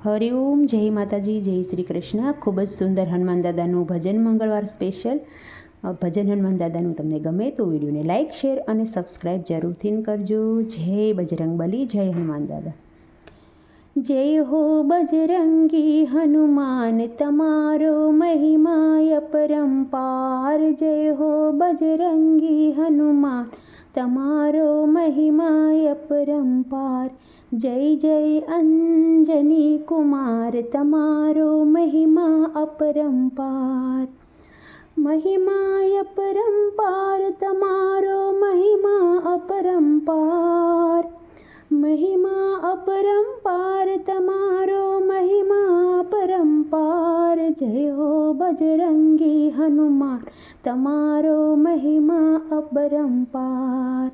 હરિઓમ, જય માતાજી, જય શ્રી કૃષ્ણ. ખૂબ જ સુંદર હનુમાન દાદાનું ભજન મંગળવાર સ્પેશિયલ ભજન હનુમાન દાદાનું તમને ગમે તો વિડીયોને લાઇક, શેર અને સબસ્ક્રાઈબ જરૂરથી કરજો. જય બજરંગબલી, જય હનુમાન દાદા. જય હો બજરંગી હનુમાન, તમારો મહિમા અપરંપાર. જય હો બજરંગી હનુમાન, તમારો મહિમા અપરંપાર. જય જય અંજની કુમાર, તમારો મહિમા અપરંપાર. મહિમા અપરંપાર, તમારો મહિમા અપરંપાર. મહિમા અપરંપાર, તમારો મહિમા અપરંપાર. જય હો બજરંગી હનુમાન, તમારો મહિમા અપરંપાર.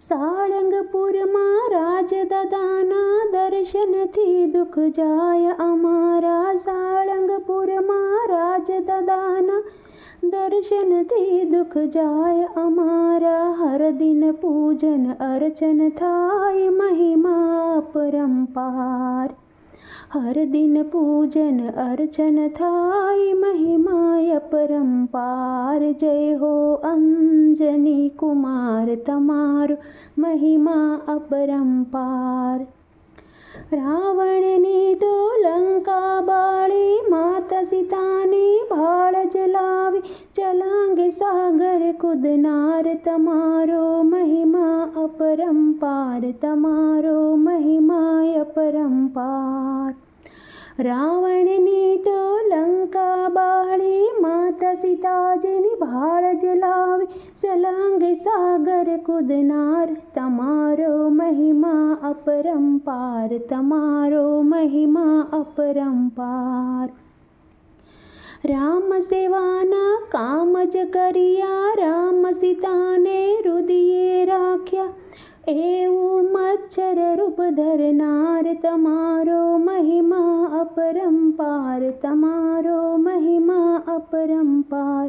સાળંગપુરમાં રાજ દાદાના દર્શનથી દુઃખ જાય અમારા. સાળંગપુરમાં રાજ દાદાના દર્શનથી દુઃખ જાય અમારા. હર દિન પૂજન અર્ચન થાય, મહિમા અપરંપાર. હર દિન પૂજન અર્ચન થાય, મહિમા અપરંપાર. જય હો અંજની કુમાર, તમારો મહિમા અપરંપાર. રાવણની તો લંકા બાળી, માતા સીતાની ભાળ જલાવી. ચલાંગે સાગર કૂદનાર, તમારો મહિમા અપરંપાર. તમારો મહિમા અપરંપાર. રાવણની તો લંકા બાળી, માતા સીતાજીની ભાળ જલાવી. સલાંગે સાગર કૂદનાર, તમારો મહિમા અપરંપાર. તમારો મહિમા અપરંપાર. રામ સેવાના કામ જ કર્યા, રામ સીતાને હૃદયે રાખ્યા. એવું મચ્છર રૂપ ધરનાર, તમારો મહિમા અપરંપાર. તમારો મહિમા અપરંપાર.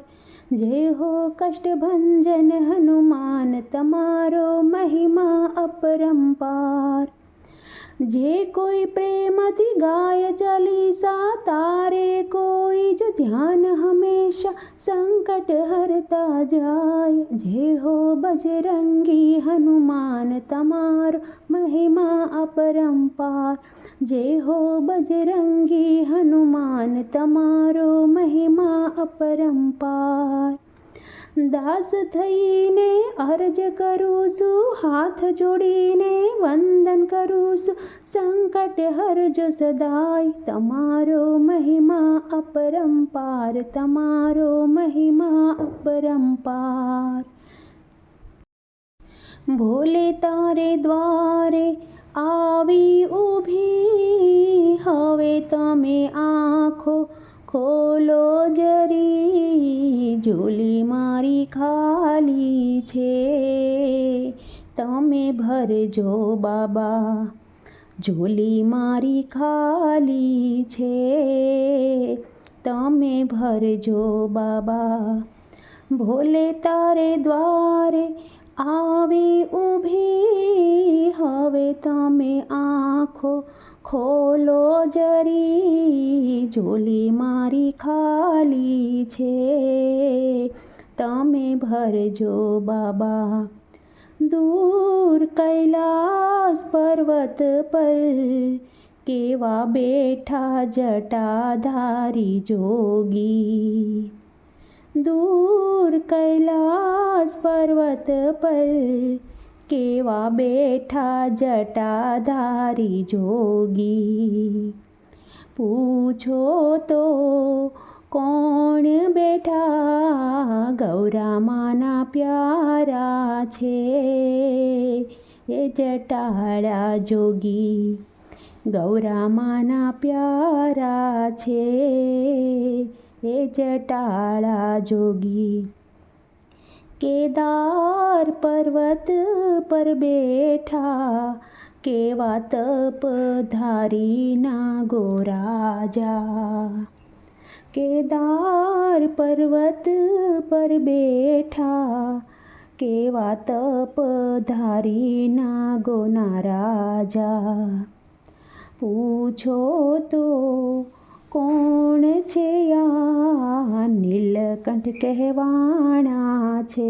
જય હો કષ્ટભંજન હનુમાન, તમારો મહિમા અપરંપાર. જે કોઈ પ્રેમથી ગાય ચાલીસા, તારે કોઈ જ ધ્યાન હંમેશા સંકટ હરતા જાય. જય હો બજરંગી હનુમાન, તમારો મહિમા અપરંપાર. જય હો બજરંગી હનુમાન, તમારો મહિમા અપરંપાર. દાસ થઈને અરજ કરું છું, હાથ જોડીને વંદન કરું છું. સંકટ હરજો સદાય, તમારો મહિમા અપરંપાર. તમારો મહિમા અપરંપાર. ભોલે તારે દ્વારે આવી ઊભી, હવે તમે આંખો ખોલો જરી. ઝોલી મારી ખાલી છે, તમે ભરજો બાબા. ઝોલી મારી ખાલી છે, તમે ભરજો બાબા. ભોલે તારે દ્વારે આવી ઊભી, હવે તમે આંખો ખોલો જરી. ઝોલી મારી ખાલી છે, તમે ભરજો બાબા. દૂર કૈલાસ પર્વત પર કેવા બેઠા જટાધારી જોગી. દૂર કૈલાસ પર્વત પર કેવા બેઠા જટાધારી જોગી. પૂછો તો કોણ બેઠા, ગૌરામાના પ્યારા છે એ જટાળા જોગી. ગૌરામાના પ્યારા છે એ જટાળા જોગી. કેદાર પર્વત પર બેઠા, કેવા તપધારીના ગોરાજા. કેદાર પર્વત પર બેઠા, કેવા તપધારીના ગોના રાજા. પૂછો તો કોણ છે આ નીલકંઠ કહેવાણા છે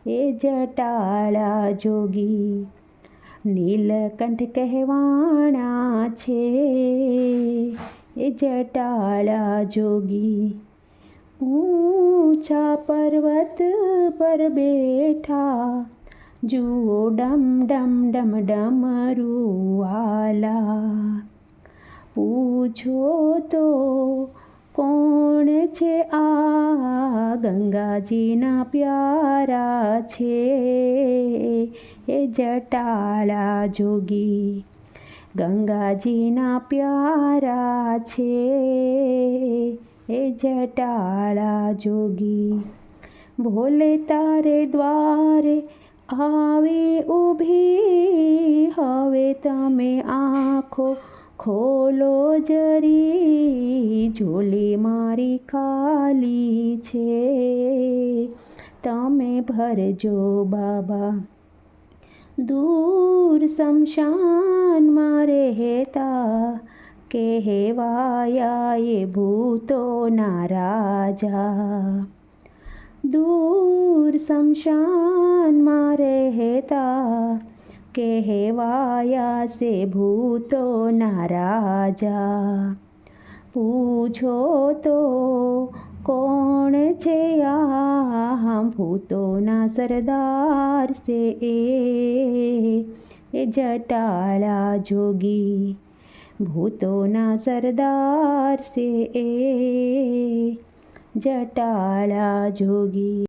એ જટાળા જોગી નીલકંઠ કહેવાણા છે એ જટાળા જોગી ઊંચા પર્વત પર બેઠા જુઓ ડમ ડમ ડમ ડમરુવાલા પૂછો તો કોણ છે આ ગંગાજીના પ્યારા છે એ જટાળા જોગી ગંગાજીના પ્યારા છે એ જટાળા જોગી ભોલે તારે દ્વારે આવી ઊભી હવે તમે આંખો ખોલો જરી ઝોલી મારી ખાલી છે તમે ભરજો બાબા દૂર શમશાનમાં રહેતા કહેવાયા એ ભૂતોના રાજા દૂર શમશાનમાં રહેતા કહેવાયા સે ભૂતોના રાજા પૂછો તો કોણ છે આ ભૂતોના સરદાર સે એ જટાળા જોગી ભૂતોના સરદાર સે એ જટાળા જોગી